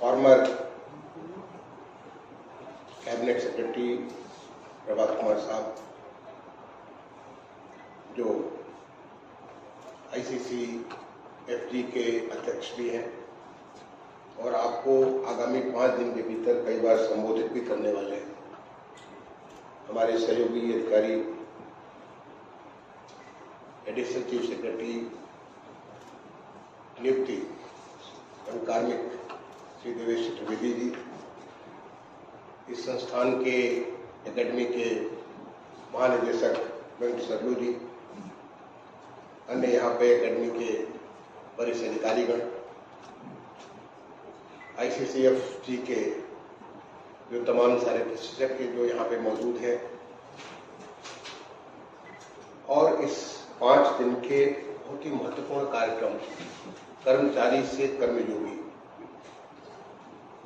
Former cabinet secretary Prabhat Kumar साहब, जो ICCFG के अध्यक्ष भी हैं और आपको आगामी 5 दिन के भीतर कई बार संबोधित भी करने वाले हैं। हमारे सहयोगी अधिकारी एडिशनल चीफ सेक्रेटरी नियुक्ति एवं कार्मिक श्री देवेश चतुर्वेदी जी, इस संस्थान के एकेडमी के महानिदेशक वेंकट सरलू जी, अन्य यहाँ पे एकेडमी के वरिष्ठ अधिकारीगण, ICCFG के जो तमाम सारे प्रशिक्षक जो यहाँ पे मौजूद हैं, और इस 5 दिन के बहुत ही महत्वपूर्ण कार्यक्रम कर्मचारी से कर्मयोगी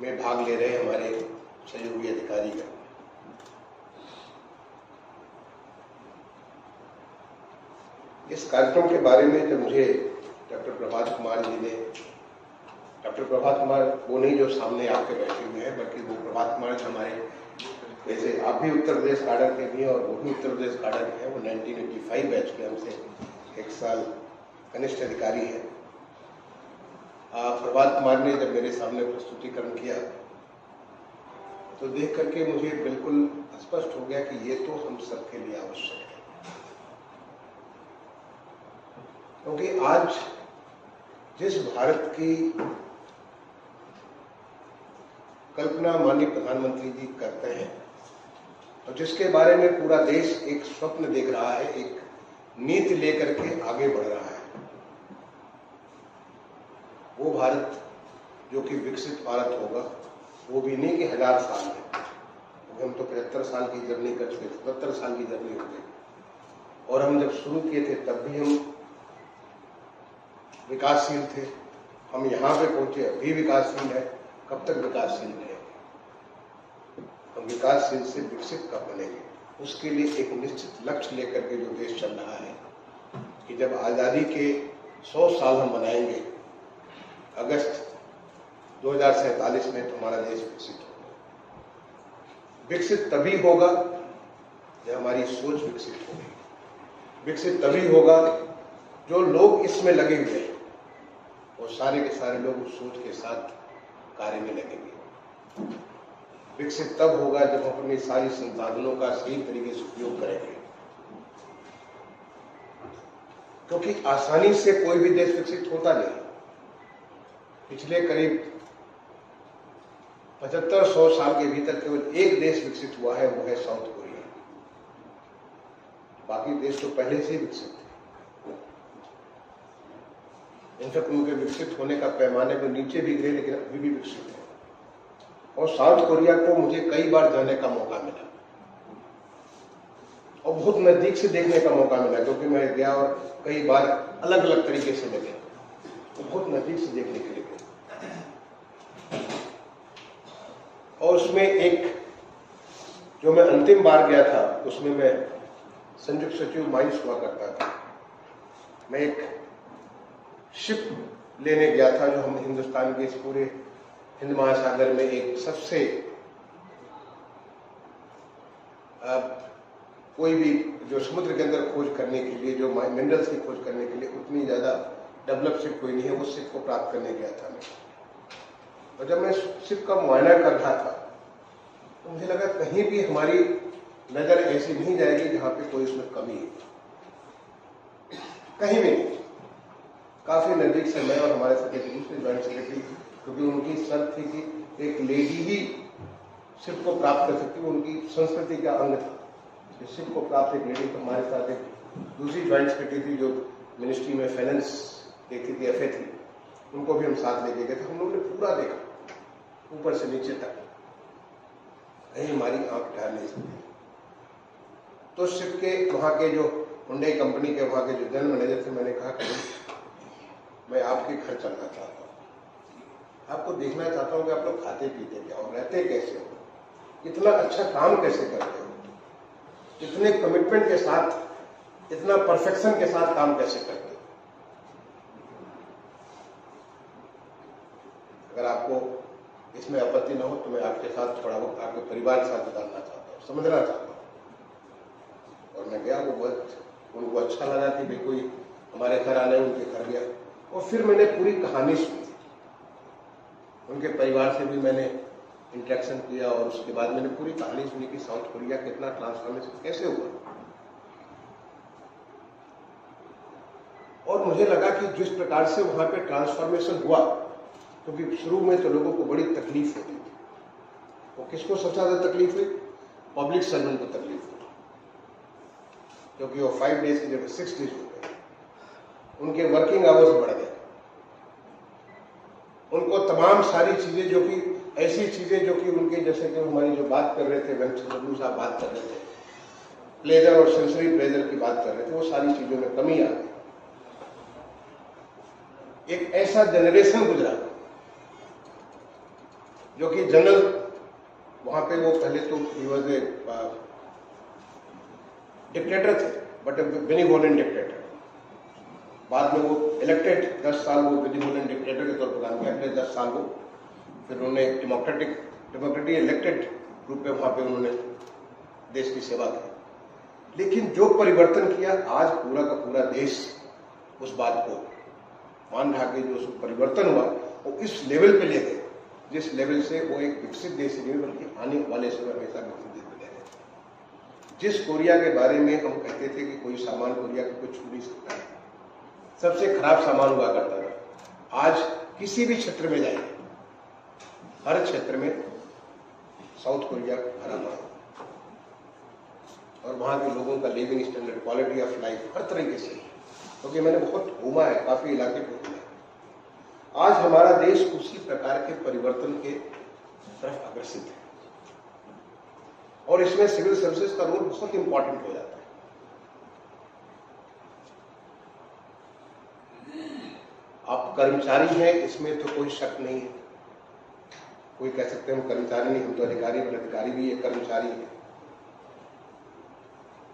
में भाग ले रहे हमारे सहयोगी अधिकारीगण। इस कार्यक्रम के बारे में जब मुझे डॉक्टर प्रभात कुमार जी ने, डॉक्टर प्रभात कुमार वो नहीं जो सामने आपके बैठे हुए हैं, बल्कि वो प्रभात कुमार जो हमारे, वैसे आप भी उत्तर प्रदेश काडर के भी हैं और वो भी उत्तर प्रदेश काडर के हैं, वो 1985 बैच के, हमसे 1 साल कनिष्ठ अधिकारी है। प्रभात कुमार ने जब मेरे सामने प्रस्तुतिकरण किया तो देख करके मुझे बिल्कुल स्पष्ट हो गया कि ये तो हम सबके लिए आवश्यक है, क्योंकि आज जिस भारत की कल्पना माननीय प्रधानमंत्री जी करते हैं और जिसके बारे में पूरा देश एक स्वप्न देख रहा है, एक नीति लेकर के आगे बढ़ रहा है, वो भारत जो कि विकसित भारत होगा, वो भी नहीं कि 1000 साल में, क्योंकि हम तो 75 साल की जर्नी कर चुके, 77 साल की जर्नी हो गई, और हम जब शुरू किए थे तब भी हम विकासशील थे। हम यहाँ पे पहुंचे, अभी विकासशील है, कब तक विकासशील रहेंगे? हम विकासशील से विकसित कब बनेंगे? उसके लिए एक निश्चित लक्ष्य लेकर के जो देश चल रहा है कि जब आज़ादी के 100 साल हम मनाएंगे अगस्त 2047 में, तो हमारा देश विकसित होगा। विकसित तभी होगा जब हमारी सोच विकसित होगी। विकसित तभी होगा जो लोग इसमें लगे हुए हैं, और सारे के सारे लोग उस सोच के साथ कार्य में लगेंगे। विकसित तब होगा जब हम अपनी सारी संसाधनों का सही तरीके से उपयोग करेंगे, क्योंकि आसानी से कोई भी देश विकसित होता नहीं। पिछले करीब 75-100 साल के भीतर केवल एक देश विकसित हुआ है, वो है साउथ कोरिया। बाकी देश तो पहले से ही विकसित थे। इनफैक्ट उनके विकसित होने का पैमाने को नीचे भी गिरे, लेकिन अभी भी विकसित है। और साउथ कोरिया को मुझे कई बार जाने का मौका मिला और बहुत नजदीक से देखने का मौका मिला, क्योंकि मैं गया और कई बार अलग अलग तरीके से लगे, तो बहुत नजदीक से देखने के लिए गया। और उसमें एक जो मैं अंतिम बार गया था, उसमें मैं संयुक्त सचिव माइंस हुआ करता था। मैं एक शिप लेने गया था, जो हम हिंदुस्तान के इस पूरे हिंद महासागर में एक सबसे कोई भी जो समुद्र के अंदर खोज करने के लिए, जो मिनरल्स की खोज करने के लिए उतनी ज्यादा डेवलप शिप कोई नहीं है, उस शिप को प्राप्त करने गया था मैं। और जब मैं शिप का मुआयना कर रहा था तो मुझे लगा कहीं भी हमारी नजर ऐसी नहीं जाएगी जहां पे कोई उसमें कमी है, कहीं भी नहीं। काफी नजदीक से मैं और हमारे साथ एक दूसरे ज्वाइंट सेक्रेटरी, क्योंकि उनकी शर्त थी कि एक लेडी ही शिप को प्राप्त कर सकती, उनकी संस्कृति का अंग था। शिप को प्राप्त एक लेडी, तो हमारे साथ एक दूसरी ज्वाइंट सेक्रेटरी थी जो मिनिस्ट्री में फाइनेंस देखती थी, FA थी, उनको भी हम साथ लेके गए थे। हम लोगों ने पूरा देखा, ऊपर से नीचे तक, कहीं हमारी आंख ठहर नहीं सकती। तो शिप के वहां के जो हुंडई कंपनी के वहां के जो जनरल मैनेजर थे, मैंने कहा कि मैं आपके घर चलना चाहता हूँ, आपको देखना चाहता हूँ कि आप लोग खाते पीते क्या हो, रहते कैसे हो, इतना अच्छा काम कैसे करते हो, इतने कमिटमेंट के साथ, इतना परफेक्शन के साथ काम कैसे करते हो। अगर आपको इसमें आपत्ति ना हो तो मैं आपके साथ थोड़ा वक्त आपके परिवार के साथ बिताना चाहता हूँ, समझना चाहता हूँ। और मैं गया, वो बहुत उनको अच्छा लगा कि भाई कोई हमारे घर आने, उनके घर गया। और फिर मैंने पूरी कहानी सुनी, उनके परिवार से भी मैंने इंटरेक्शन किया और उसके बाद मैंने पूरी कहानी सुनी कि साउथ कोरिया कितना ट्रांसफॉर्मेशन कैसे हुआ। और मुझे लगा कि जिस प्रकार से वहां पे ट्रांसफॉर्मेशन हुआ, क्योंकि शुरू में तो लोगों को बड़ी तकलीफ होती थी। वो किसको सबसे ज्यादा तकलीफ हुई? पब्लिक सर्वेंट को तकलीफ हुई, क्योंकि वो 5 डेज की जगह 6 डेज हो गए, उनके वर्किंग आवर्स बढ़ गए, उनको तमाम सारी चीजें जो कि ऐसी चीजें जो कि उनके, जैसे कि हमारी जो बात कर रहे थे वेंकटेश्वर साहब बात कर रहे थे, प्लेजर और सेंसरी प्लेजर की बात कर रहे थे, वो सारी चीजों में कमी आ गई। एक ऐसा जनरेशन गुजरा जो कि जनरल वहां पे, वो पहले तो ही वाज ए डिक्टेटर थे, बट बेनिवोलेंट डिक्टेटर। बाद में वो इलेक्टेड, 10 साल वो बेनिवोलेंट डिक्टेटर के तौर पर काम किया, अगले 10 साल वो फिर उन्होंने डेमोक्रेटिक इलेक्टेड रूप में वहां पे उन्होंने देश की सेवा की। लेकिन जो परिवर्तन किया, आज पूरा का पूरा देश उस बात को मान रहा कि जो परिवर्तन हुआ वो इस लेवल पे ले गए जिस लेवल से वो एक विकसित देश नहीं बल्कि आने वाले समय हमेशा विकसित देश में रहे। जिस कोरिया के बारे में हम कहते थे कि कोई सामान कोरिया को कोई छू नहीं सकता है, सबसे खराब सामान हुआ करता था, आज किसी भी क्षेत्र में जाइए, हर क्षेत्र में साउथ कोरिया हरा हुआ, और वहां के लोगों का living standard, quality of life हर तरीके से, क्योंकि मैंने बहुत घूमा है, काफी इलाके को घूमा है। आज हमारा देश उसी प्रकार के परिवर्तन के तरफ अग्रसित है, और इसमें सिविल सर्विसेज का रोल बहुत इंपॉर्टेंट हो जाता है। आप कर्मचारी हैं, इसमें तो कोई शक नहीं है, कोई कह सकते हैं हम कर्मचारी नहीं, हम तो अधिकारी, और अधिकारी भी एक कर्मचारी है।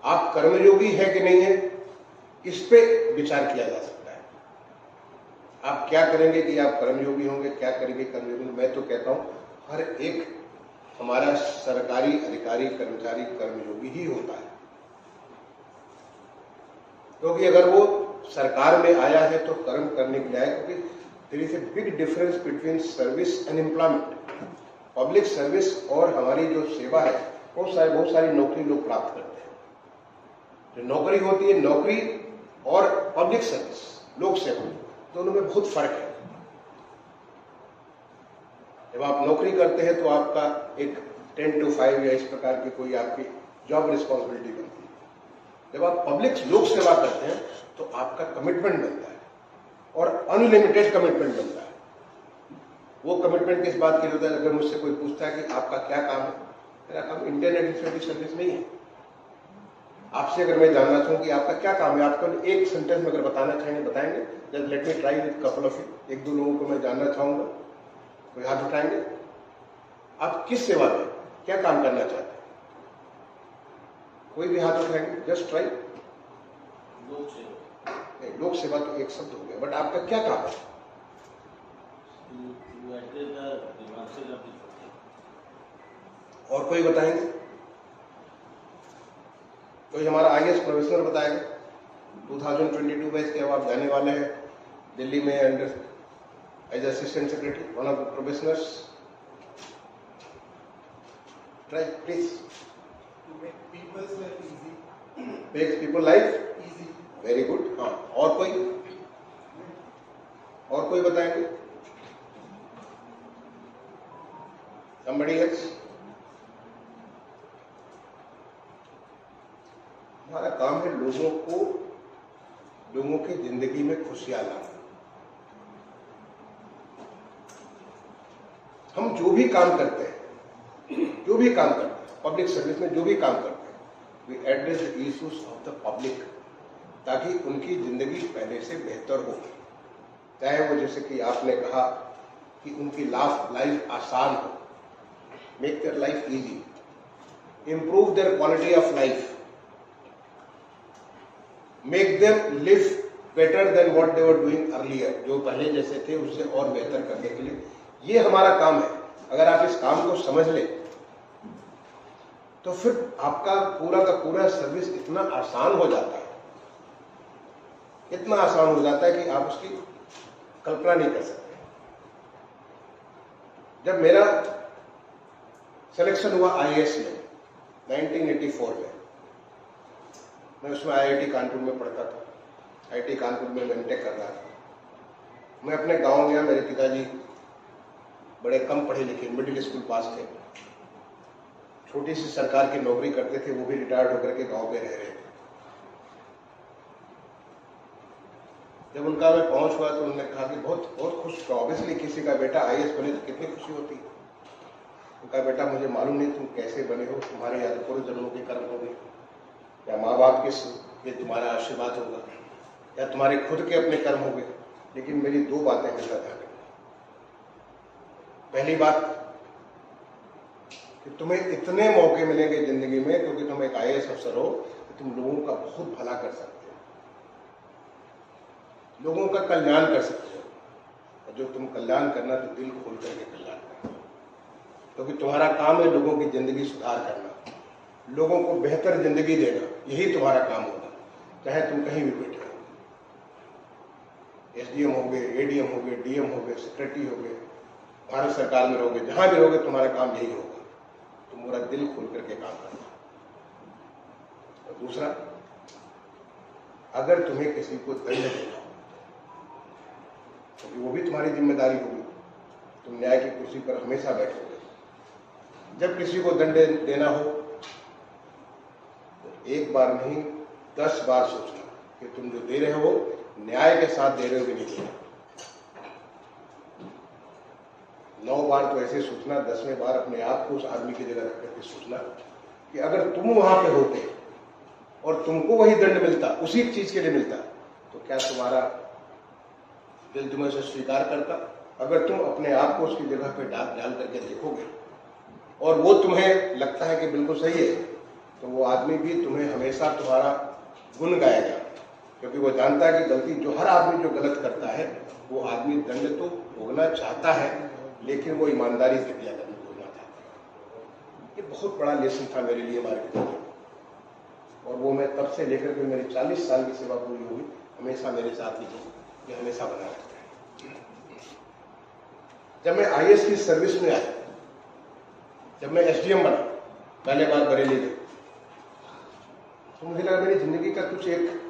आप कर्मयोगी है कि नहीं है, इस पे विचार किया जा सकता है। आप क्या करेंगे कि आप कर्मयोगी होंगे, क्या करेंगे कर्मयोगी। मैं तो कहता हूं हर एक हमारा सरकारी अधिकारी, कर्मचारी कर्मयोगी ही होता है, क्योंकि अगर वो सरकार में आया है तो कर्म करने के लिए आया, क्योंकि there is a big difference between service and employment. Public service और हमारी जो सेवा है, बहुत सारी नौकरी लोग प्राप्त करते हैं। जो नौकरी होती है, नौकरी और पब्लिक सर्विस, लोक सेवा, दोनों में बहुत फर्क है। जब आप नौकरी करते हैं तो आपका एक 10 to 5 या इस प्रकार की कोई आपकी जॉब रिस्पॉन्सिबिलिटी बनती है। जब आप पब्लिक लोक सेवा करते हैं तो आपका कमिटमेंट बनता है, और अनलिमिटेड कमिटमेंट बनता है। वो कमिटमेंट किस बात के लिए होता है? अगर मुझसे कोई पूछता है कि आपका क्या काम है, मेरा काम इंटरनेट सर्विस नहीं है। आपसे अगर मैं जानना चाहूँ कि आपका क्या काम है, आपको एक सेंटेंस में अगर बताना चाहेंगे, बताएंगे? Just let me try with couple of you. 1-2 लोगों को मैं जानना चाहूंगा, कोई हाथ उठाएंगे? आप किस सेवा में क्या काम करना चाहते हैं? कोई भी हाथ उठाएंगे? Just try. लोक सेवा तो एक शब्द हो गया, बट आपका क्या काम है? और कोई बताएंगे? कोई हमारा IAS प्रोफेसर बताएगा। 2022 बैच के अब आप जाने वाले हैं दिल्ली में under as assistant secretary, one of the professionals. Try please. To make people's life easy. Make people life Easy. Very good. हाँ, और कोई बताएंगे? Somebody else? हमारा काम है लोगों की जिंदगी में खुशियां लाना। हम जो भी काम करते हैं, पब्लिक सर्विस में जो भी काम करते हैं, we address the issues of the public, ताकि उनकी जिंदगी पहले से बेहतर हो। चाहे वो जैसे कि आपने कहा कि उनकी लाइफ आसान हो, make their life easy, improve there quality of life, make them live better than what they were doing earlier, जो पहले जैसे थे उससे और बेहतर करने के लिए ये हमारा काम है। अगर आप इस काम को समझ ले तो फिर आपका पूरा का पूरा सर्विस इतना आसान हो जाता है, इतना आसान हो जाता है कि आप उसकी कल्पना नहीं कर सकते। जब मेरा सिलेक्शन हुआ आईएएस में 1984 में, मैं उसमें आईआईटी कानपुर में पढ़ता था, आईआईटी कानपुर में एमटेक कर रहा था। मैं अपने गांव गया, मेरे पिताजी बड़े कम पढ़े लिखे, मिडिल स्कूल पास थे, छोटी सी सरकार की नौकरी करते थे, वो भी रिटायर्ड होकर के गांव में रह रहे थे। जब उनका मैं पहुंच हुआ तो उन्होंने कहा कि बहुत बहुत खुश, ऑब्वियसली किसी का बेटा आईएएस बने तो कितनी खुशी होती है। उनका बेटा मुझे मालूम नहीं तुम कैसे बने हो, तुम्हारे या तो पूर्व जन्मों के कर्म होंगे या माँ बाप के ये तुम्हारा आशीर्वाद होगा या तुम्हारे खुद के अपने कर्म होंगे, लेकिन मेरी दो बातें हमेशा ध्यान रखना। पहली बात कि तुम्हें इतने मौके मिलेंगे जिंदगी में, क्योंकि तुम एक आईएएस अफसर हो, कि तुम लोगों का बहुत भला कर सकते हो, लोगों का कल्याण कर सकते हो। और जो तुम कल्याण करना तो दिल खोल करके कल्याण करना, क्योंकि तुम्हारा काम है लोगों की जिंदगी सुधार करना, लोगों को बेहतर जिंदगी देना, यही तुम्हारा काम होगा। चाहे तुम कहीं भी बैठे हो, एसडीएम हो गए, एडीएम हो गए, डीएम हो गए, सेक्रेटरी हो गए, भारत सरकार में रहोगे, जहां भी रहोगे तुम्हारा काम यही होगा, तुम पूरा दिल खोल करके काम करना। और दूसरा, अगर तुम्हें किसी को दंड देना हो, क्योंकि वो भी तुम्हारी जिम्मेदारी होगी, तुम न्याय की कुर्सी पर हमेशा बैठोगे। जब किसी को दंड देना हो तो एक बार नहीं 10 बार सोचना कि तुम जो दे रहे हो न्याय के साथ दे रहे हो कि नहीं दे रहे। 9 बार तो ऐसे सोचना, 10वें बार अपने आप को उस आदमी की जगह रख करके सोचना कि अगर तुम वहां पे होते और तुमको वही दंड मिलता, उसी चीज के लिए मिलता, तो क्या तुम्हारा दिल तुम्हें उसे स्वीकार करता? अगर तुम अपने आप को उसकी जगह पे डाल करके देखोगे और वो तुम्हें लगता है कि बिल्कुल सही है, तो वो आदमी भी तुम्हें हमेशा तुम्हारा गुण गाएगा, क्योंकि वो जानता है कि गलती जो हर आदमी जो गलत करता है वो आदमी दंड तो भोगना चाहता है, लेकिन वो ईमानदारी से दिया दंड भोगना चाहता है। ये बहुत बड़ा लेसन था मेरे लिए मार्केट में, और वो मैं तब से लेकर के मेरी 40 साल की सेवा पूरी हुई, हमेशा मेरे साथ ही ये हमेशा बना रहता है। जब मैं आईएएस की सर्विस में आया, जब मैं एसडीएम बना पहले बार बरेली में, तो मुझे लगा मेरी जिंदगी का कुछ एक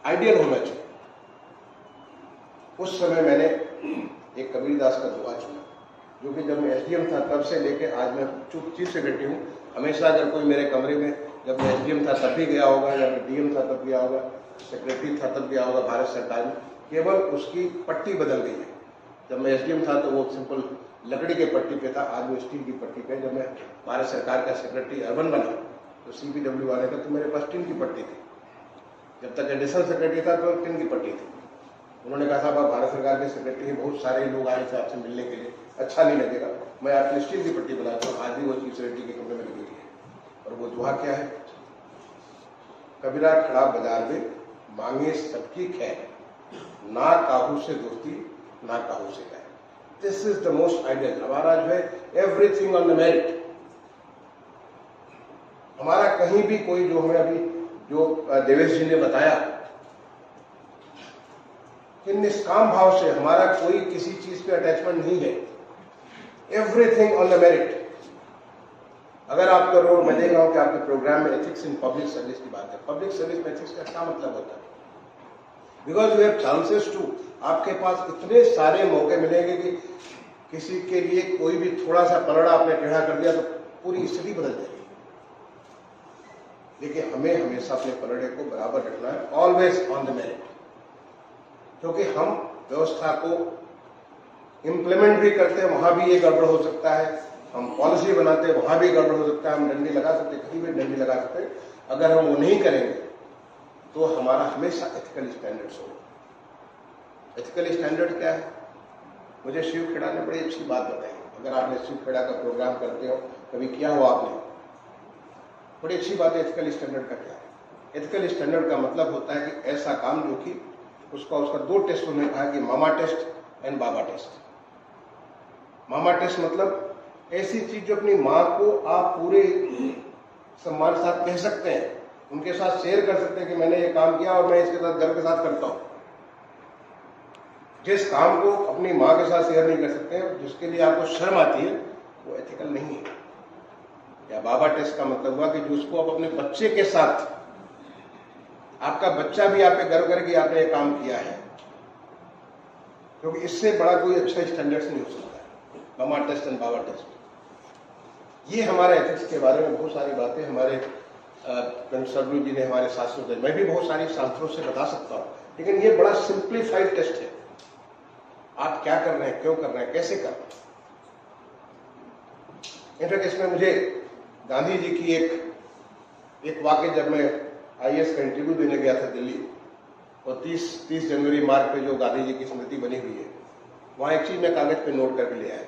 आइडियल होना चाहिए। उस समय मैंने एक कबीरदास का दोहा चुना, जो कि जब मैं एसडीएम था तब से लेके आज मैं चीफ सेक्रेटरी हूँ, हमेशा अगर कोई मेरे कमरे में, जब मैं एसडीएम था तब भी गया होगा, या मैं डीएम था तब गया होगा, सेक्रेटरी था तब गया होगा भारत सरकार में, केवल उसकी पट्टी बदल गई है। जब मैं एसडीएम था तो वो सिंपल लकड़ी के पट्टी पे था, आज वो स्टील की पट्टी पे। जब मैं भारत सरकार का सेक्रेटरी अर्बन बना तो सीपीडब्ल्यू वाले का तो मेरे पास टिन की पट्टी थी। जब तक एडिशनल सेक्रेटरी था तो टिन की पट्टी थी। उन्होंने कहा साहब आप भारत सरकार के सेक्रेटरी हैं, बहुत सारे लोग आए थे आपसे मिलने के लिए, अच्छा नहीं लगेगा, मैं आपकी स्टील की पट्टी बनाता हूँ। आज भी वो चीफ सेक्रेटरी के कमरे में लगी हुई है। और वो दुआ क्या है? कबीरा खड़ा बाजार में मांगे सबकी खैर, ना काहू से दोस्ती ना काहू से खैर। This is the most ideal. हमारा जो है एवरीथिंग ऑन द मेरिट। हमारा कहीं भी कोई, जो हमें अभी जो देवेश जी ने बताया कि निष्काम भाव से हमारा कोई किसी चीज पे अटैचमेंट नहीं है, एवरीथिंग ऑन द मेरिट। अगर आप करो, मैं देख रहा हूं कि आपके प्रोग्राम में एथिक्स इन पब्लिक सर्विस की बात है। पब्लिक सर्विस में एथिक्स का क्या मतलब होता है? Because you have chances to, आपके पास इतने सारे मौके मिलेंगे कि किसी के लिए कोई भी थोड़ा सा पलड़ा आपने टेढ़ा कर दिया तो पूरी स्थिति बदल जाएगी। लेकिन हमें हमेशा अपने पलड़े को बराबर रखना है, ऑलवेज ऑन द मेरिट, क्योंकि हम व्यवस्था को इंप्लीमेंट भी करते हैं, वहां भी ये गड़बड़ हो सकता है। हम पॉलिसी बनाते हैं, वहां भी गड़बड़ हो सकता है। हम डंडी लगा सकते हैं, कहीं भी डंडी लगा सकते हैं। अगर हम वो नहीं करेंगे तो हमारा हमेशा एथिकल स्टैंडर्ड्स होगा। एथिकल स्टैंडर्ड क्या है? मुझे शिव खेड़ा ने बड़ी अच्छी बात बताई। अगर आपने शिव खेड़ा का प्रोग्राम करते हो, कभी किया हो आपने, बड़ी अच्छी बात है। एथिकल स्टैंडर्ड का क्या है? एथिकल स्टैंडर्ड का मतलब होता है कि ऐसा काम जो कि उसका 2 टेस्ट उन्होंने कहा कि मामा टेस्ट एंड बाबा टेस्ट। मामा टेस्ट मतलब ऐसी चीज जो अपनी माँ को आप पूरे सम्मान के साथ कह सकते हैं, उनके साथ शेयर कर सकते हैं कि मैंने ये काम किया और मैं इसके साथ गर्व के साथ करता हूं। जिस काम को अपनी माँ के साथ शेयर नहीं कर सकते, जिसके लिए आपको शर्म आती है, वो एथिकल नहीं है। या बाबा टेस्ट का मतलब हुआ कि जो उसको आप अपने बच्चे के साथ, आपका बच्चा भी आप पे गर्व करे कि आपने ये काम किया है, क्योंकि इससे बड़ा कोई अच्छा स्टैंडर्ड्स नहीं हो सकता। मामा टेस्ट एंड बाबा टेस्ट, ये हमारे एथिक्स के बारे में बहुत सारी बातें हमारे सरगुरु जी ने हमारे शास्त्रों से, मैं भी बहुत सारी शास्त्रों से बता सकता हूं, लेकिन ये बड़ा सिंप्लीफाइड टेस्ट है। आप क्या कर रहे हैं, क्यों कर रहे हैं, कैसे कर रहे हैं। इनफैक्ट इसमें मुझे गांधी जी की एक वाक्य, जब मैं आईएएस का इंटरव्यू देने गया था दिल्ली, और 30 जनवरी मार्ग पे जो गांधी जी की स्मृति बनी हुई है, वहां एक चीज मैं कागज पे नोट करके ले आया,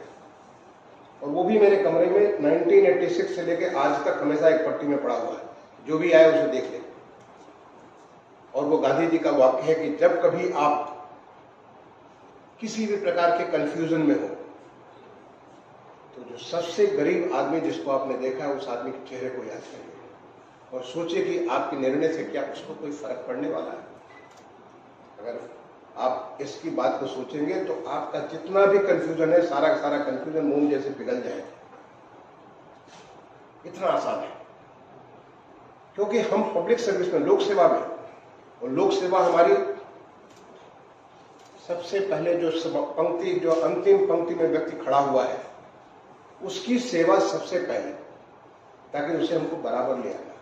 और वो भी मेरे कमरे में 1986 से लेके आज तक हमेशा एक पट्टी में पड़ा हुआ है, जो भी आए उसे देख ले। और वो गांधी जी का वाक्य है कि जब कभी आप किसी भी प्रकार के कंफ्यूजन में हो, तो जो सबसे गरीब आदमी जिसको आपने देखा है, उस आदमी के चेहरे को याद करिए और सोचिए कि आपके निर्णय से क्या उसको कोई फर्क पड़ने वाला है। अगर आप इसकी बात को सोचेंगे तो आपका जितना भी कंफ्यूजन है, सारा का सारा कंफ्यूजन मोम जैसे पिघल जाएगा। इतना आसान है, क्योंकि हम पब्लिक सर्विस में, लोक सेवा में, और लोक सेवा हमारी सबसे पहले जो पंक्ति, जो अंतिम पंक्ति में व्यक्ति खड़ा हुआ है, उसकी सेवा सबसे पहले, ताकि उसे हमको बराबर ले आना।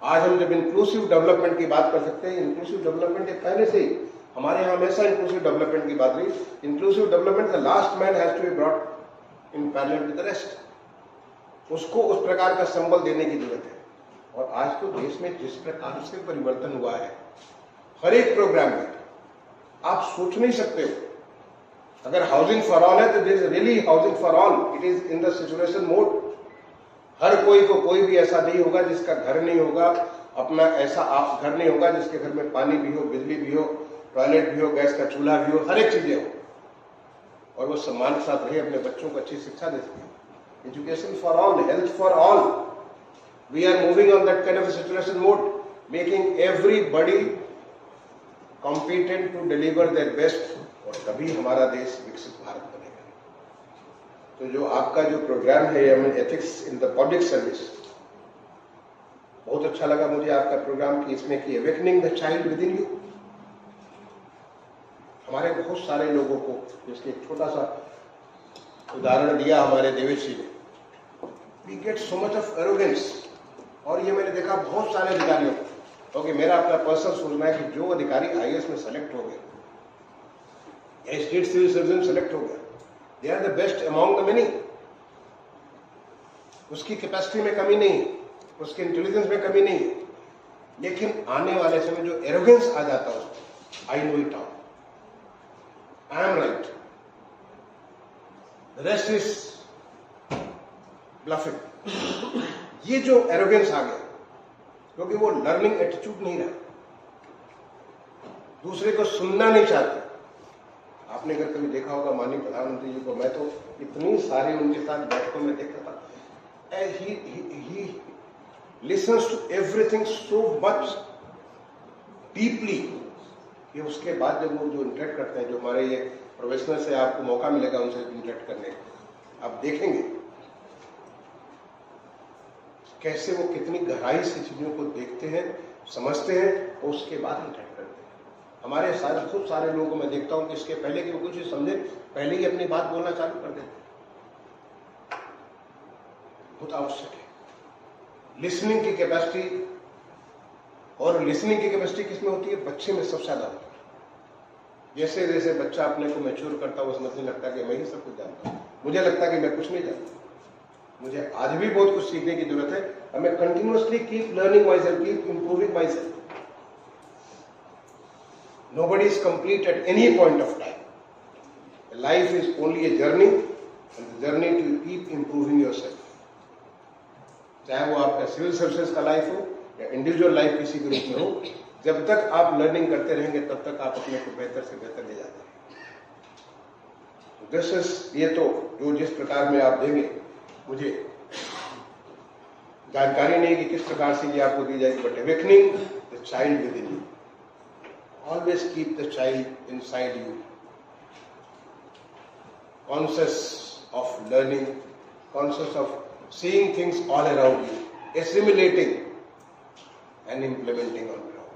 आज हम जब इंक्लूसिव डेवलपमेंट की बात कर सकते हैं, इंक्लूसिव डेवलपमेंट के पहले से ही हमारे यहाँ हमेशा इंक्लूसिव डेवलपमेंट की बात रही। Inclusive development, the last man has to be brought in parallel with the rest. उसको उस प्रकार का संबल देने की जरूरत है। और आज तो देश में जिस प्रकार से परिवर्तन हुआ है, हर एक प्रोग्राम में आप सोच नहीं सकते हो। अगर हाउसिंग फॉर ऑल है तो this really housing for all, it is in the situation mode. हर कोई को कोई भी ऐसा नहीं होगा जिसका घर नहीं होगा, अपना ऐसा आप घर नहीं होगा जिसके घर में पानी भी हो, बिजली भी हो, टॉयलेट भी हो, गैस का चूल्हा भी हो, हर एक चीजें हो, और वो सम्मान के साथ रहे, अपने बच्चों को अच्छी शिक्षा दे सके। Education for all, health for all, we are moving on that kind of situation mode, making everybody competent to deliver their best, और तभी हमारा देश विकसित भारत बनेगा। तो जो आपका जो प्रोग्राम है, ethics in the public service, बहुत अच्छा लगा मुझे आपका प्रोग्राम की इसमें कि awakening the child with in you. हमारे बहुत सारे लोगों को, जिसके एक छोटा सा उदाहरण दिया हमारे देवेश जी ने, we get so much of arrogance. और ये मैंने देखा बहुत सारे अधिकारियों को, क्योंकि मेरा अपना पर्सनल सोचना है कि जो अधिकारी आईएएस में सेलेक्ट हो गए या स्टेट सिविल सर्जन सेलेक्ट हो गया, they are the best among the many. उसकी कैपेसिटी में कमी नहीं, उसके इंटेलिजेंस में कमी नहीं, लेकिन आने वाले समय जो एरोगेंस आ जाता है उसको, I know it all, I am right, the rest is bluffing. ये जो एरोगेंस आ गया, क्योंकि वो लर्निंग एटीट्यूड नहीं रहा, दूसरे को सुनना नहीं चाहते। आपने अगर कभी देखा होगा माननीय प्रधानमंत्री जी को, मैं तो इतनी सारी उनके साथ बैठकों में देखा था, he listens to everything so much deeply कि उसके बाद जब वो जो इंटरेक्ट करते हैं, जो हमारे ये प्रोफेशनल से आपको मौका मिलेगा उनसे इंटरेक्ट करने का, आप देखेंगे कैसे वो कितनी गहराई से चीजों को देखते हैं, समझते हैं, और उसके बाद इंटरेक्ट करते हैं। हमारे साथ खूब सारे लोगों को मैं देखता हूं कि इसके पहले कि वो कुछ समझे, पहले ही अपनी बात बोलना चालू कर देते हैं। बहुत आवश्यक है लिसनिंग की कैपेसिटी, और लिसनिंग की कैपेसिटी किसमें होती है? बच्चे में सबसे ज्यादा होती है। जैसे जैसे बच्चा अपने को मैच्योर करता है, वो समझने लगता है कि मैं ही सब कुछ जानता हूं, मुझे लगता है कि मैं कुछ नहीं जानता। मुझे आज भी बहुत कुछ सीखने की जरूरत है, हमें continuously keep learning my self, keep improving my self. Nobody is complete at any point of time. Life is only a journey, and the journey to keep improving yourself. चाहे वो आपका सिविल सर्विसेज का life हो या individual life किसी के रूप में हो, जब तक आप लर्निंग करते रहेंगे तब तक आप अपने को बेहतर से बेहतर ले जाते हैं। ये तो जो जिस प्रकार में आप देंगे, मुझे जानकारी नहीं कि किस प्रकार से ये आपको दी जाएगी, but awakening the child with in you, always keep the child inside you, conscious of learning, conscious of seeing things all around you, assimilating and implementing on ground.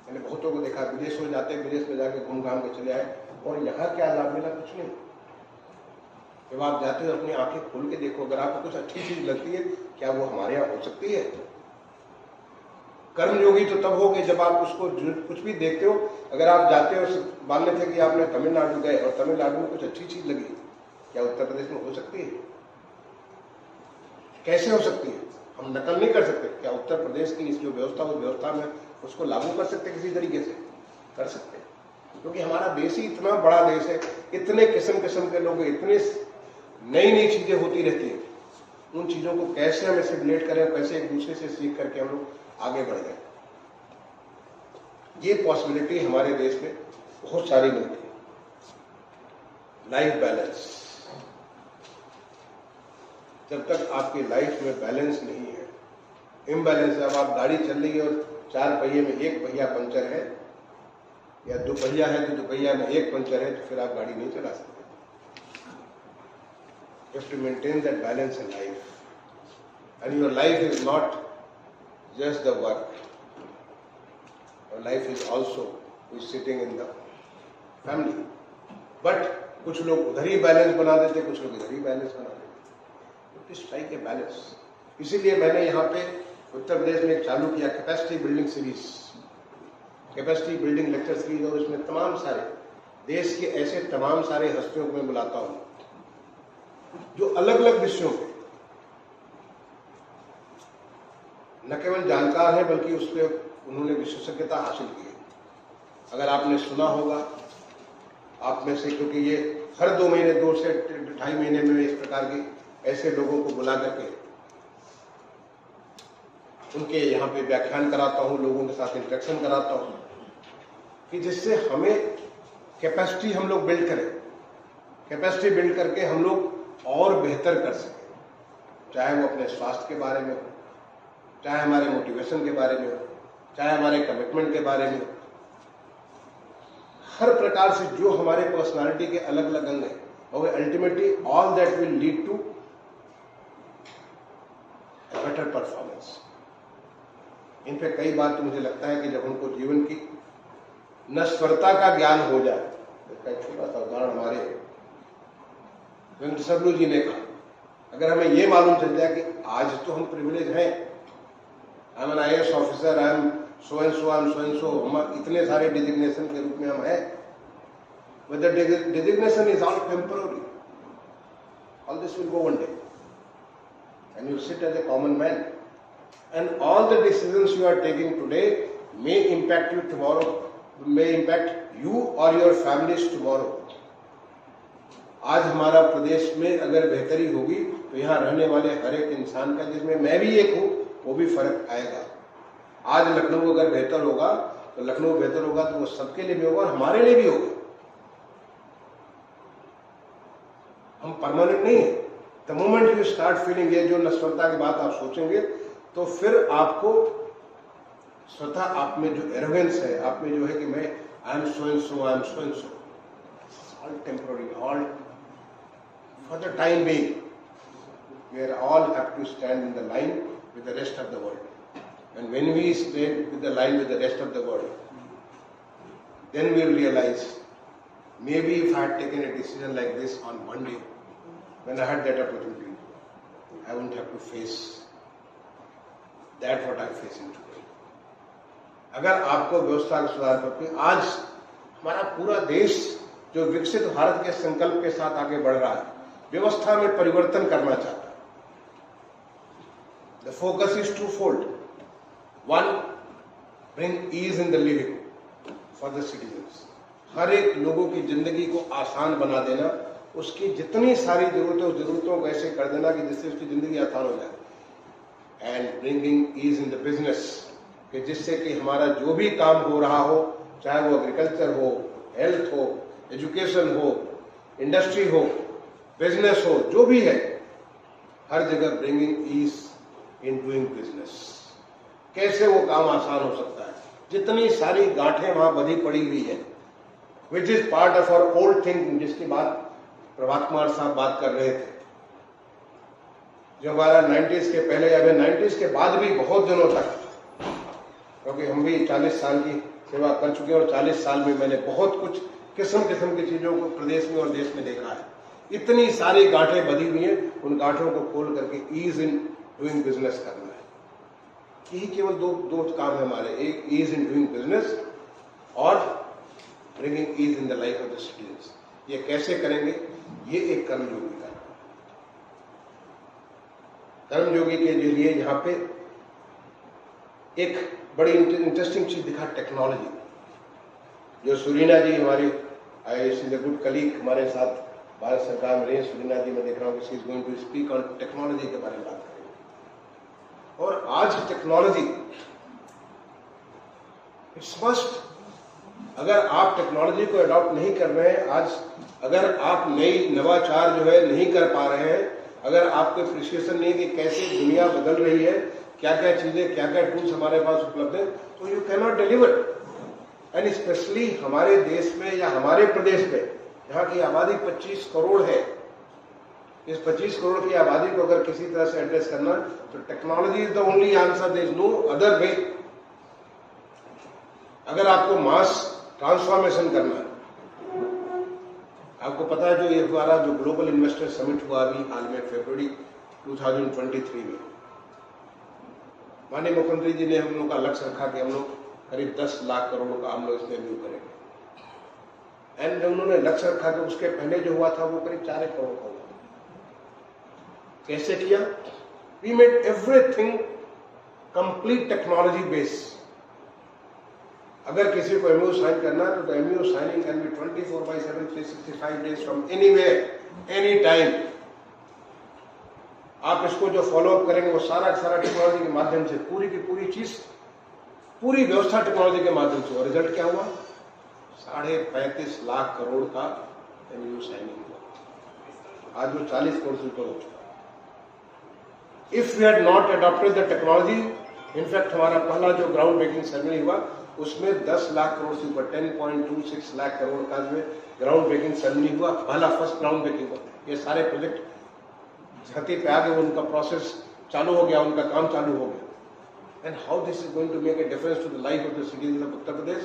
मैंने बहुतों को देखा विदेश में जाते, विदेश में जाके घूम घाम के चले आए और यहाँ क्या लाभ मिला, कुछ नहीं। जब आप जाते हो अपनी आंखें खोल के देखो, अगर आपको कुछ अच्छी चीज लगती है, क्या वो हमारे यहाँ हो सकती है? कर्मयोगी तो तब हो गए जब आप उसको कुछ भी देखते हो। अगर आप जाते हो, मान लेते थे कि आपने तमिलनाडु गए और तमिलनाडु में कुछ अच्छी चीज लगी, क्या उत्तर प्रदेश में हो सकती है? कैसे हो सकती है? हम नकल नहीं कर सकते। क्या उत्तर प्रदेश की इस जो व्यवस्था, उस व्यवस्था में उसको लागू कर सकते? किसी तरीके से कर सकते, क्योंकि हमारा देश ही इतना बड़ा देश है, इतने किस्म किस्म के लोग, इतने नई नई चीजें होती रहती है। उन चीजों को कैसे हम एसिमिलेट करें, कैसे एक दूसरे से सीख करके हम लोग आगे बढ़ जाए, ये पॉसिबिलिटी हमारे देश में बहुत सारी मिलती है। लाइफ बैलेंस, जब तक आपकी लाइफ में बैलेंस नहीं है, इम्बैलेंस है। अब आप गाड़ी चल रही है और 4 पहिए में 1 पहिया पंचर है, या 2 पहिया है तो 2 पहिया में 1 पंचर है, तो फिर आप गाड़ी नहीं चला सकते। You have to maintain that balance in life, and your life is not just the work. Your life is also sitting in the family. But कुछ लोग उधर ही बैलेंस बना देते, कुछ लोग इधर ही बैलेंस बना देते। Strike a balance. इसीलिए मैंने यहाँ पे उत्तर प्रदेश में एक चालू किया capacity building series, capacity building lecture series, और इसमें तमाम सारे देश के ऐसे तमाम सारे हस्तियों को मैं बुलाता हूँ जो अलग अलग विषयों पे न केवल जानकार है बल्कि उस पर उन्होंने विशेषज्ञता हासिल की है। अगर आपने सुना होगा आप में से, क्योंकि ये हर 2 महीने 2 से 2.5 महीने में इस प्रकार के ऐसे लोगों को बुला करके उनके यहाँ पे व्याख्यान कराता हूँ, लोगों के साथ इंटरेक्शन कराता हूँ, कि जिससे हमें कैपेसिटी हम लोग बिल्ड करें, कैपेसिटी बिल्ड करके हम लोग और बेहतर कर सकें, चाहे वो अपने स्वास्थ्य के बारे में हो, चाहे हमारे मोटिवेशन के बारे में हो, चाहे हमारे कमिटमेंट के बारे में हो। हर प्रकार से जो हमारे पर्सनालिटी के अलग अलग अंग हैं, और ultimately all that will lead to better performance. इन पे कई बार तो मुझे लगता है कि जब हमको जीवन की नश्वरता का ज्ञान हो जाए, इसका एक छोटा सा उदाहरण हमारे वेंकट सबलू जी ने कहा, अगर हमें ये मालूम चल जाए कि आज तो हम प्रिविलेज हैं, I am an IAS officer, I am so and so, I am so and so, हम इतने सारे डिजिग्नेशन के रूप में हम हैं, but the designation is all temporary, all this will go one day and you sit as a common man, and all the decisions you are taking today may impact you tomorrow, may impact you or your families tomorrow. आज हमारा प्रदेश में अगर बेहतरी होगी तो यहाँ रहने वाले हर एक इंसान का, जिसमें मैं भी एक हूँ, वो भी फर्क आएगा। आज लखनऊ अगर बेहतर होगा तो लखनऊ बेहतर होगा तो वो सबके लिए भी होगा और हमारे लिए भी होगा। हम परमानेंट नहीं है। The moment you start feeling, ये जो नश्वरता की बात आप सोचेंगे तो फिर आपको स्वतः आप में जो एरोगेंस है, आप में जो है कि मैं I am so and so, I am so and so, all temporary, all for the time being, we are all have to stand in the line with the rest of the world, and when we stand with the line with the rest of the world, then we will realise maybe if I had taken a decision like this on one day, when I had that opportunity, I wouldn't have to face that what I'm facing today. अगर आपको व्यवस्था का सुधार करके, आज हमारा पूरा देश जो विकसित भारत के संकल्प के साथ आगे बढ़ रहा है, व्यवस्था में परिवर्तन करना चाहता है। The focus is twofold. One, bring ease in the living for the citizens. हर एक लोगों की जिंदगी को आसान बना देना, उसकी जितनी सारी जरूरतों को ऐसे कर देना कि जिससे उसकी जिंदगी आसान हो जाए। And bringing ease in the business, कि जिससे कि हमारा जो भी काम हो रहा हो, चाहे वो एग्रीकल्चर हो, हेल्थ हो, एजुकेशन हो, इंडस्ट्री हो, बिजनेस हो, जो भी है, हर जगह bringing ease in doing business. कैसे वो काम आसान हो सकता है? जितनी सारी गांठें वहां बधी पड़ी हुई है, which is part of our old thinking, जिसकी बात प्रभात कुमार साहब बात कर रहे थे, जो हमारा 90s के पहले या 90s के बाद भी बहुत दिनों तक, क्योंकि हम भी 40 साल की सेवा कर चुके हैं और 40 साल में मैंने बहुत कुछ किस्म किस्म की चीजों को प्रदेश में और देश में देखा है। इतनी सारी गांठें बधी हुई हैं, उन गांठों को खोल करके ईज इन डूइंग बिजनेस करना है। यही केवल दो काम है हमारे, एक ईज इन डूइंग बिजनेस और bringing ease in the life of the citizens. ये कैसे करेंगे? ये एक कर्मयोगी का, कर्मयोगी के लिए यहाँ पे एक बड़ी इंटरेस्टिंग चीज दिखा, टेक्नोलॉजी। जो सुरीना जी हमारी गुड कलीग हमारे साथ भारत सरकार में रही, सुरीना जी मैं देख रहा हूँ कि she is going to speak on technology के बारे में बात करेंगे। और आज टेक्नोलॉजी इट्स मस्ट, अगर आप टेक्नोलॉजी को अडॉप्ट नहीं कर रहे हैं, आज अगर आप नई नवाचार जो है नहीं कर पा रहे हैं, अगर आपको एप्रिसिएशन नहीं कि कैसे दुनिया बदल रही है, क्या क्या चीजें, क्या क्या टूल्स हमारे पास उपलब्ध है, तो you can not deliver. And specially हमारे देश में या हमारे प्रदेश में, यहाँ की आबादी 25 करोड़ है, इस 25 करोड़ की आबादी को अगर किसी तरह से एड्रेस करना, तो technology is the only answer, there is no other way. अगर आपको मास ट्रांसफॉर्मेशन करना है, आपको पता है जो ये हमारा जो ग्लोबल इन्वेस्टर समिट हुआ अभी हाल में फरवरी 2023 में, माननीय मुख्यमंत्री जी ने हम लोग का लक्ष्य रखा कि हम लोग करीब 10 लाख करोड़ का हम लोग इसमें व्यू करेंगे। एंड उन्होंने लक्ष्य रखा कि उसके पहले जो हुआ था वो करीब 4 करोड़ का हुआ। कैसे किया? We made everything complete technology base. अगर किसी को एमओयू साइन करना है तो MOU signing can be 24/7 365 days from anywhere any time. आप इसको जो फॉलो अप करेंगे वो सारा टेक्नोलॉजी के माध्यम से, पूरी की पूरी चीज, पूरी व्यवस्था टेक्नोलॉजी के माध्यम से। और रिजल्ट क्या हुआ? 35.5 लाख करोड़ का एमओयू साइनिंग हुआ। आज वो 40 करोड़ से ऊपर हो चुका। If we had not adopted the technology, in fact हमारा पहला जो ग्राउंड ब्रेकिंग सेरेमनी हुआ उसमें 10 लाख करोड़ से ऊपर 10.26 लाख करोड़ का जो ग्राउंड ब्रेकिंग सेरेमनी हुआ, पहला फर्स्ट ग्राउंड ब्रेकिंग हुआ। ये सारे प्रोजेक्ट धरती पे आ गए, उनका प्रोसेस चालू हो गया, उनका काम चालू हो गया। And how this is going to make a difference to the life of the citizen of Uttar Pradesh,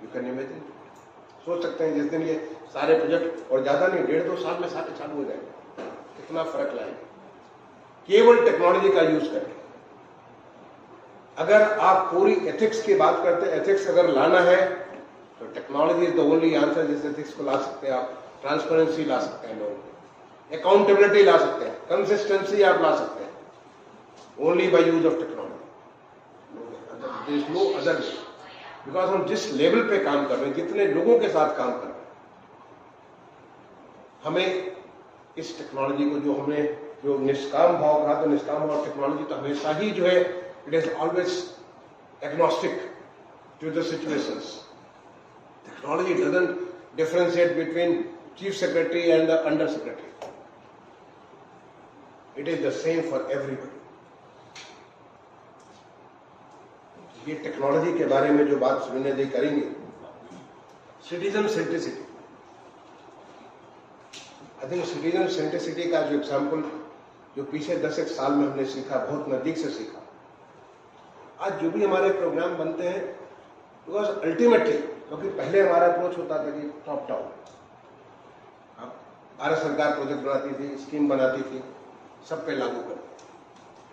you can imagine. सोच सकते हैं जिस दिन ये सारे प्रोजेक्ट, और ज्यादा नहीं, 1.5-2 साल में सारे चालू हो जाएंगे, कितना फर्क लाएंगे केवल टेक्नोलॉजी का यूज करके। अगर आप पूरी एथिक्स की बात करते हैं, एथिक्स अगर लाना है तो technology is the only answer. जिस एथिक्स को ला सकते हैं आप, ट्रांसपेरेंसी ला सकते हैं, लोगों को अकाउंटेबिलिटी ला सकते हैं, कंसिस्टेंसी आप ला सकते हैं only by use of technology. There is no other way, because हम जिस लेवल पे काम कर रहे हैं, जितने लोगों के साथ काम कर रहे हैं, हमें इस टेक्नोलॉजी को जो निष्काम भाव कहा, तो निष्काम भाव टेक्नोलॉजी तो हमेशा ही जो है, it is always agnostic to the situations. Technology doesn't differentiate between chief secretary and the under secretary, it is the same for everybody. ये टेक्नोलॉजी के बारे में जो बात सुनने दी करेंगे, citizen centricity. I think citizen centricity का जो एग्जाम्पल जो पिछले 10 साल में हमने सीखा, बहुत नजदीक से सीखा। आज जो भी हमारे प्रोग्राम बनते हैं, बिकॉज अल्टीमेटली, क्योंकि पहले हमारा अप्रोच होता था कि टॉप डाउन, अब भारत सरकार प्रोजेक्ट बनाती थी, स्कीम बनाती थी, सब पे लागू कर,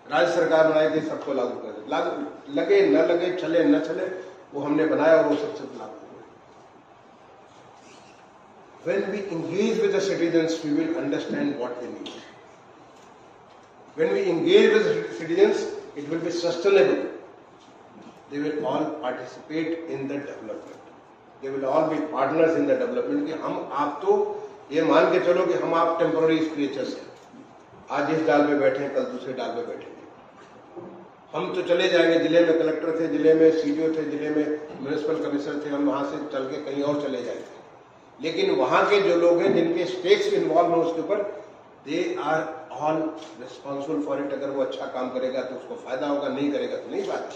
राज्य सरकार बनाई थी, सबको लागू कर दे, लागू लगे न लगे, चले न चले, वो हमने बनाया, वो सबसे लागू। When we engage with the citizens, we will understand what they need. When we engage with the citizens, it will be sustainable. They will all participate in the development. They will all be partners in the development. कि हम आप तो ये मान के चलो कि हम आप टेम्पोररी क्रिएचर्स हैं, आज इस डाल में बैठे हैं, कल दूसरे डाल में बैठेंगे। हम तो चले जाएंगे, जिले में कलेक्टर थे, जिले में सीडीओ थे, जिले में म्युनिसिपल कमिश्नर थे, हम वहां से चल के कहीं और चले जाएंगे। लेकिन वहां के जो लोग हैं जिनके स्टेक्स इन्वॉल्व हो उसके ऊपर, they are all responsible for it. अगर वो अच्छा काम करेगा तो उसको फायदा होगा, नहीं करेगा तो नहीं फायदा।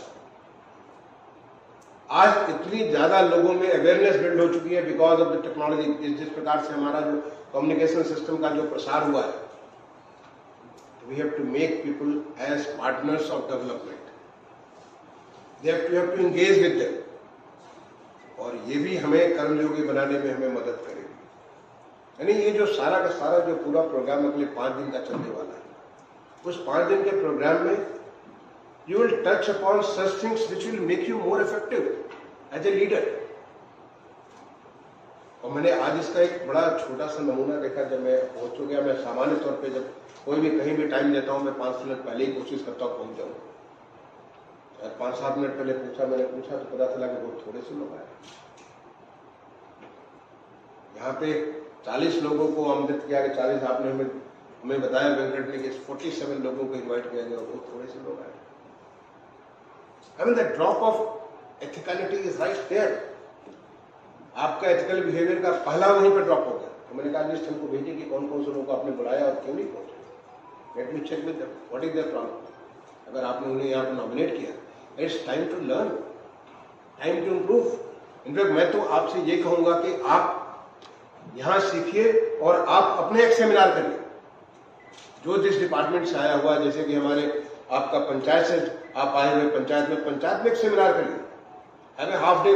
आज इतनी ज्यादा लोगों में अवेयरनेस बिल्ड हो चुकी है बिकॉज ऑफ द टेक्नोलॉजी। जिस प्रकार से हमारा जो कम्युनिकेशन सिस्टम का जो प्रसार हुआ है, we have to make people as partners of development. They have to engage with them, और ये भी हमें कर्मयोगी बनाने में हमें मदद करेगी। यानी ये जो सारा का सारा जो पूरा प्रोग्राम अगले 5 दिन का चलने वाला है, उस 5 दिन के प्रोग्राम में you will touch upon such things which will make you more effective as a leader। और मैंने आज इसका एक बड़ा छोटा सा नमूना देखा। जब मैं पहुंच गया, मैं सामान्य तौर पे जब कोई भी कहीं भी टाइम देता हूं, मैं 5 मिनट पहले ही कोशिश करता हूं पहुंच जाऊं। 5-7 मिनट पहले मैंने पूछा तो पता चला कि बहुत थोड़े से लोग आए। यहाँ पे 40 लोगों को आमंत्रित किया गया, 40 आपने हमें बताया वेंकट ने कि 47 लोगों को इन्वाइट किया गया, बहुत थोड़े से लोग आए। I mean, the drop of ethicality is right there। आपका एथिकल बिहेवियर का पहला वहीं पर ड्रॉप हो गया। तो मैंने कहा लिस्ट हमको भेजिए कि कौन कौन से लोगों को आपने बुलाया और क्यों नहीं पहुंचे। Let me check with them what is their problem. अगर आपने उन्हें यहाँ पर नॉमिनेट किया, it's time to learn, time to improve. In fact मैं तो आपसे ये कहूंगा कि आप यहाँ सीखिए और आप अपने एक सेमिनार करिए जो जिस डिपार्टमेंट से आया हुआ। जैसे कि हमारे आपका पंचायत से आप आए हुए, पंचायत में एक सेमिनार करिए। Have a half day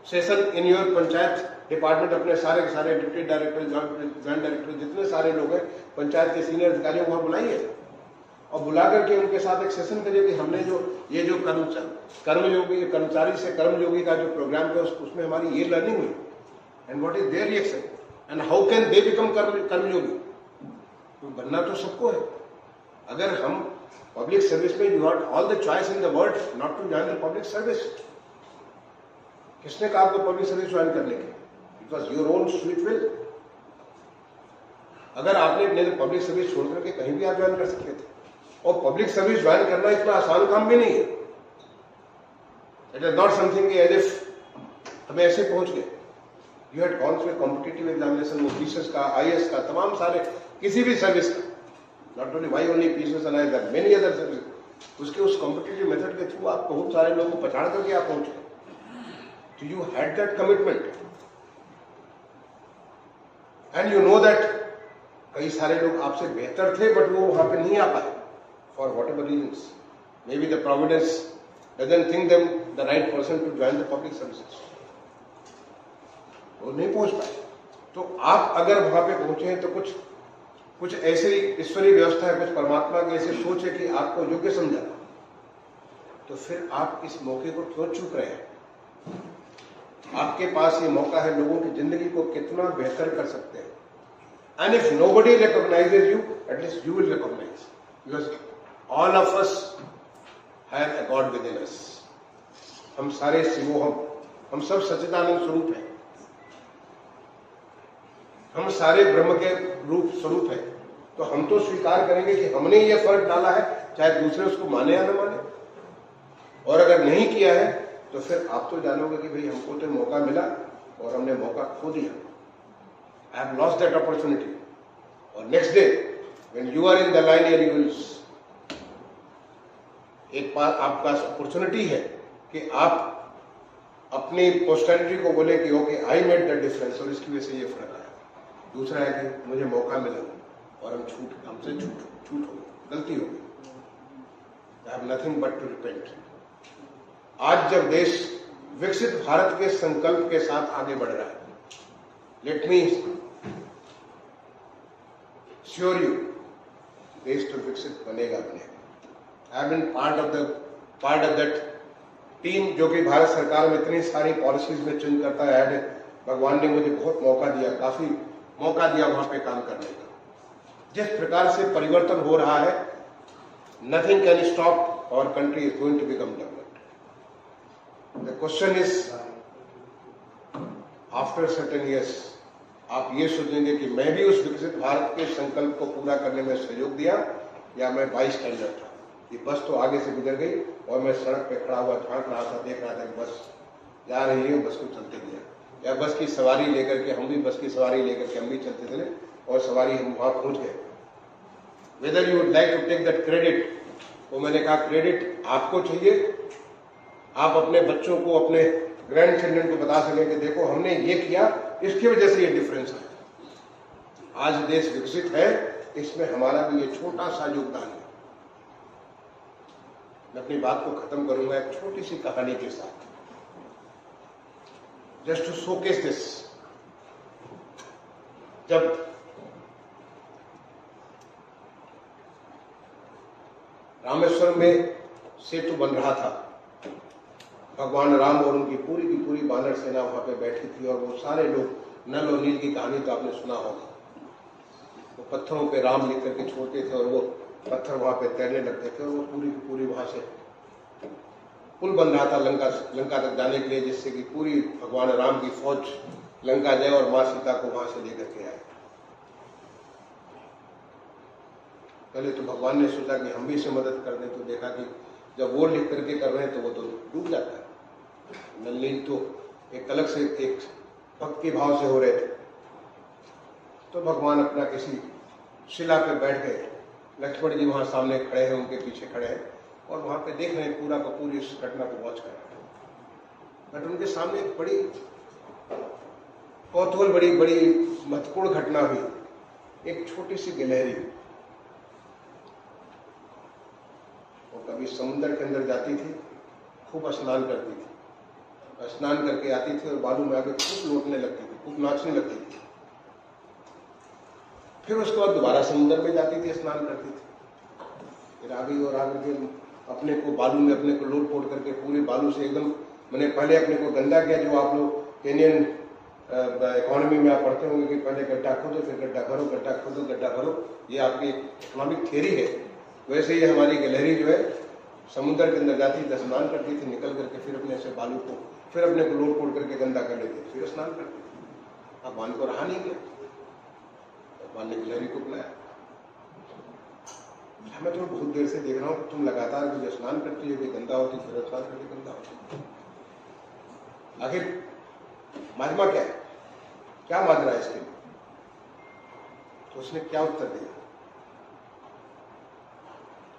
session in your panchayat department. अपने सारे के सारे डिप्टी डायरेक्टर, जॉइंट डायरेक्टर, जितने सारे लोग हैं पंचायत के सीनियर अधिकारियों को बुलाइए और बुला करके उनके साथ एक सेशन करिए कि हमने जो ये जो कर्मयोगी कर्मचारी से कर्मयोगी का जो प्रोग्राम है उसमें हमारी ये लर्निंग हुई, and what is their reaction and how can they become karmayogi. तो बनना तो सबको है। अगर हम पब्लिक सर्विस में, you have all the choice in the world not to join the public service. किसने कहा आपको पब्लिक सर्विस ज्वाइन करने की? It was your own sweet will. अगर आपने अपने पब्लिक सर्विस छोड़ करके कहीं भी आप ज्वाइन कर सकते थे। और पब्लिक सर्विस ज्वाइन करना इतना आसान काम भी नहीं है। It is not something as if हमें ऐसे पहुंच गए। You had gone through competitive examination, PCS का, आईएएस का, तमाम सारे किसी भी सर्विस का, not only why only PCS and IAS, many other service. उसके उस कॉम्पिटिटिव मेथड के थ्रू आप बहुत सारे लोगों को पछाड़ करके आप पहुंच गए। तो you had that commitment and you know that कई सारे लोग आपसे बेहतर थे बट वो वहां पे नहीं आ पाए for whatever reasons. Maybe the providence doesn't think them the right person to join the public services. वो नहीं पहुंच पाए। तो आप अगर वहां पे पहुंचे हैं तो कुछ ऐसी ईश्वरीय व्यवस्था है, कुछ परमात्मा की ऐसी सोच है कि आपको योग्य समझा, तो फिर आप इस मौके को क्यों चूक रहे हैं? आपके पास ये मौका है, लोगों की जिंदगी को कितना बेहतर कर सकते हैं। And if nobody recognises you, at least you will recognise, because all of us have a god within us. हम सारे शिवोहम, हम सब सच्चिदानंद स्वरूप हैं, हम सारे ब्रह्म के रूप स्वरूप है। तो हम तो स्वीकार करेंगे कि हमने ये फर्क डाला है, चाहे दूसरे उसको माने या न माने। और अगर नहीं किया है तो फिर आप तो जानोगे कि भाई हमको तो मौका मिला और हमने मौका खो दिया। I have lost that opportunity. और next day when you are in the line and you will, एक बार आपका अपॉर्चुनिटी है कि आप अपनी पोस्टरिटी को बोले कि okay I made the difference और इसकी वजह से ये फर्क आया। दूसरा है कि मुझे मौका मिला और हमसे छूट हो गई, गलती हो गई। I have nothing but to repent. आज जब देश विकसित भारत के संकल्प के साथ आगे बढ़ रहा है, लेट मी श्योर यू, देश तो विकसित बनेगा। I have been part of that team जो कि भारत सरकार में इतनी सारी पॉलिसीज में चेंज करता है। भगवान ने मुझे बहुत मौका दिया, काफी मौका दिया वहां पे काम करने का। जिस प्रकार से परिवर्तन हो रहा है, nothing can stop our country is going to become developed. The question is after certain years आप ये सोचेंगे कि मैं भी उस विकसित भारत के संकल्प को पूरा करने में सहयोग दिया या मैं बाई स्टैंडर्ड था। ये बस तो आगे से गुजर गई और मैं सड़क पे खड़ा हुआ झांक रहा था, देख रहा था कि बस जा रही है, बस को चलते गया। या बस की सवारी लेकर के हम भी बस की सवारी लेकर के हम भी चलते चले और सवारी हम वहां पहुंच गए। Whether you would like to take that credit, तो मैंने कहा क्रेडिट आपको चाहिए, आप अपने बच्चों को, अपने ग्रैंड चिल्ड्रन को बता सकें कि देखो हमने ये किया, इसकी वजह से ये डिफरेंस है। आज देश विकसित है, इसमें हमारा भी ये छोटा सा योगदान है। मैं अपनी बात को खत्म करूंगा एक छोटी सी कहानी के साथ, जस्ट टू शोकेस दिस। जब रामेश्वरम में सेतु बन रहा था, भगवान राम और उनकी पूरी की पूरी वानर सेना वहां पे बैठी थी और वो सारे लोग, नल और नील की कहानी तो आपने सुना होगा, वो पत्थरों पे राम लिख करके छोड़ते थे और वो पत्थर वहां पे तैरने लगते थे और वो पूरी की पूरी वहां से पुल बन रहा था लंका तक जाने के लिए, जिससे कि पूरी भगवान राम की फौज लंका जाए और मां सीता को वहां से लेकर के आए। पहले तो भगवान ने सोचा कि हम भी इसे मदद कर दें, तो देखा कि जब वो लिख करके कर रहे हैं तो वो तो डूब जाता है। नल नील तो एक अलग से एक भक्ति भाव से हो रहे थे, तो भगवान अपना किसी शिला पे बैठ गए। लक्ष्मण जी वहां सामने खड़े हैं, उनके पीछे खड़े हैं और वहां पे देख रहे हैं, पूरा का पूरी इस घटना को वॉच कर रहे हैं। बट उनके सामने एक बड़ी कौतूहल, बड़ी बड़ी महत्वपूर्ण घटना हुई। एक छोटी सी गिलहरी, वो कभी समुद्र के अंदर जाती थी, खूब स्नान करती थी, स्नान करके आती थी और बालू में आके खूब लौटने लगती थी, खूब नाचने लगती थी। फिर उसके बाद दोबारा समुद्र में जाती थी, स्नान करती थी, फिर आ गई और आकर के अपने को बालू में अपने को लोट पोट करके पूरे बालू से एकदम, मैंने पहले अपने को गंदा किया, जो आप लोग केनियन इकोनॉमी में आप पढ़ते होंगे कि पहले गड्ढा खोदो, फिर गड्ढा भरो, गड्ढा खोदो, गड्ढा भरो, ये आपकी इकोनॉमिक थियरी है। वैसे ही हमारी गिलहरी जो है समुद्र के अंदर जाती थी, स्नान करती थी, निकल करके फिर अपने से बालू को, फिर अपने को लोट पोट करके गंदा कर लेती थी, फिर स्नान करती थी। भगवान को रहा नहीं गया, भगवान ने गिलहरी को बुलाया, मैं तुम्हें बहुत देर से देख रहा हूँ, तुम लगातार मुझे स्नान करती है, गंदा होती, फिर स्नान करके गंदा होती, आखिर माजमा क्या है, क्या माजरा है इसके लिए? तो उसने क्या उत्तर दिया?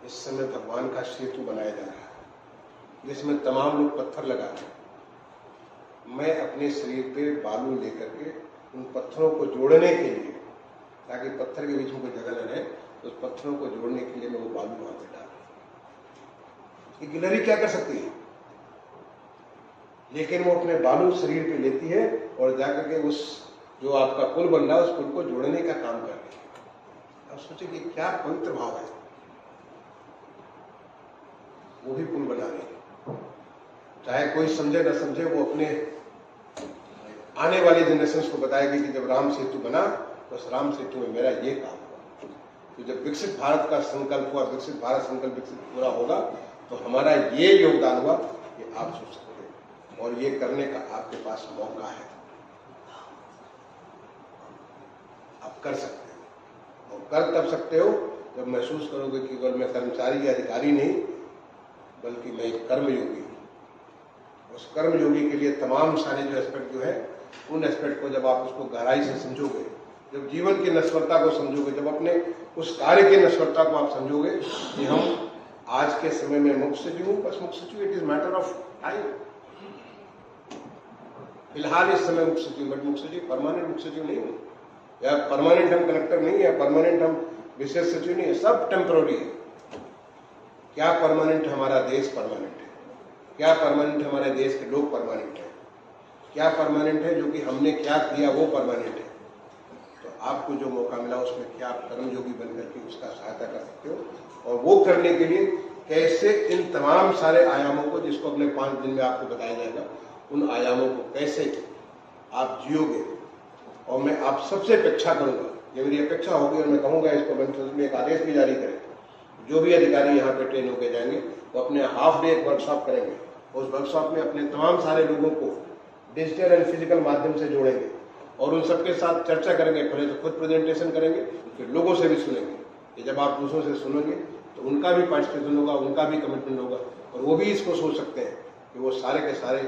इस समय भगवान का सेतु बनाया जा रहा है, जिसमें तमाम लोग पत्थर लगा रहे हैं। मैं अपने शरीर पे बालू लेकर के उन पत्थरों को जोड़ने के लिए, ताकि पत्थर के बीच में कोई जगह न रहे, तो उस पत्थरों को जोड़ने के लिए मैं वो बालू वहां पे डाल। ये गिलहरी क्या कर सकती है? लेकिन वो अपने बालू शरीर पे लेती है और जाकर के उस जो आपका पुल बन रहा है, उस पुल को जोड़ने का काम कर रही है। अब सोचिए कि क्या पवित्र भाव है, वो भी पुल बना रही है। चाहे कोई समझे न समझे, वो अपने आने वाली जनरेशन को बताएगी कि जब राम सेतु बना, तो उस राम सेतु में मेरा ये काम हुआ। तो जब विकसित भारत का संकल्प हुआ, विकसित भारत संकल्प विकसित पूरा होगा, तो हमारा ये योगदान हुआ, ये आप सोच सकते हैं, और ये करने का आपके पास मौका है, आप कर सकते हो। और कर तब सकते हो जब महसूस करोगे कि केवल मैं कर्मचारी या अधिकारी नहीं, बल्कि मैं एक कर्मयोगी हूं। उस कर्मयोगी के लिए तमाम सारे जो एस्पेक्ट जो है, उन एस्पेक्ट को जब आप उसको गहराई से समझोगे, जब जीवन की नश्वरता को समझोगे, जब अपने उस कार्य की नश्वरता को आप समझोगे कि हम आज के समय में मुख्य सचिव हूं, बस मुख्य सचिव, it is matter of time. फिलहाल इस समय मुख्य सचिव, बट मुख्य सचिव परमानेंट मुख्य सचिव नहीं हूं, या परमानेंट हम कलेक्टर नहीं है, परमानेंट हम विशेष सचिव नहीं है, सब टेम्पररी है। क्या परमानेंट? हमारा देश परमानेंट है। क्या परमानेंट? हमारे देश के लोग परमानेंट है। क्या परमानेंट है? जो कि हमने क्या किया वो परमानेंट है। तो आपको जो मौका मिला, उसमें क्या आप कर्मयोगी बनकर के उसका सहायता कर सकते हो, और वो करने के लिए कैसे इन तमाम सारे आयामों को, जिसको अगले 5 दिन में आपको बताया जाएगा, उन आयामों को कैसे आप जियोगे। और मैं आप सबसे अपेक्षा करूंगा, ये मेरी अपेक्षा होगी, और मैं कहूंगा इसको मंत्री में एक आदेश भी जारी करें, जो भी अधिकारी यहाँ पे ट्रेन होके जाएंगे वो अपने हाफ डे एक वर्कशॉप करेंगे, उस वर्कशॉप में अपने तमाम सारे लोगों को डिजिटल एंड फिजिकल माध्यम से जोड़ेंगे और उन सबके साथ चर्चा करेंगे। पहले तो खुद प्रेजेंटेशन करेंगे, फिर लोगों से भी सुनेंगे। कि जब आप दूसरों से सुनेंगे तो उनका भी पार्टिसिपेशन होगा, उनका भी कमिटमेंट होगा, और वो भी इसको सोच सकते हैं कि वो सारे के सारे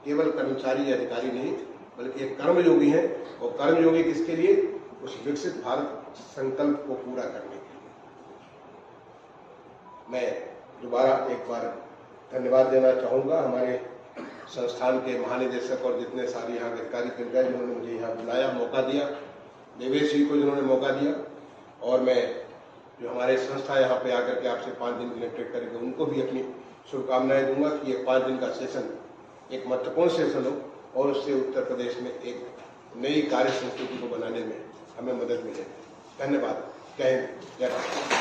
केवल कर्मचारी या अधिकारी नहीं, बल्कि एक कर्मयोगी हैं। और कर्मयोगी किसके लिए? उस विकसित भारत संकल्प को पूरा करने के लिए। मैं दोबारा एक बार धन्यवाद देना चाहूँगा हमारे संस्थान के महानिदेशक और जितने सारे यहाँ के अधिकारी मिल गए जिन्होंने मुझे यहाँ बुलाया, मौका दिया, देवेश जी को जिन्होंने मौका दिया, और मैं जो हमारे संस्था यहाँ पे आकर के आपसे 5 दिन के लिए ट्रेड करेंगे उनको भी अपनी शुभकामनाएं दूंगा कि ये 5 दिन का सेशन एक महत्वपूर्ण सेशन हो और उससे उत्तर प्रदेश में एक नई कार्य संस्कृति को बनाने में हमें मदद मिले। धन्यवाद। जय हिंद, जय भारत।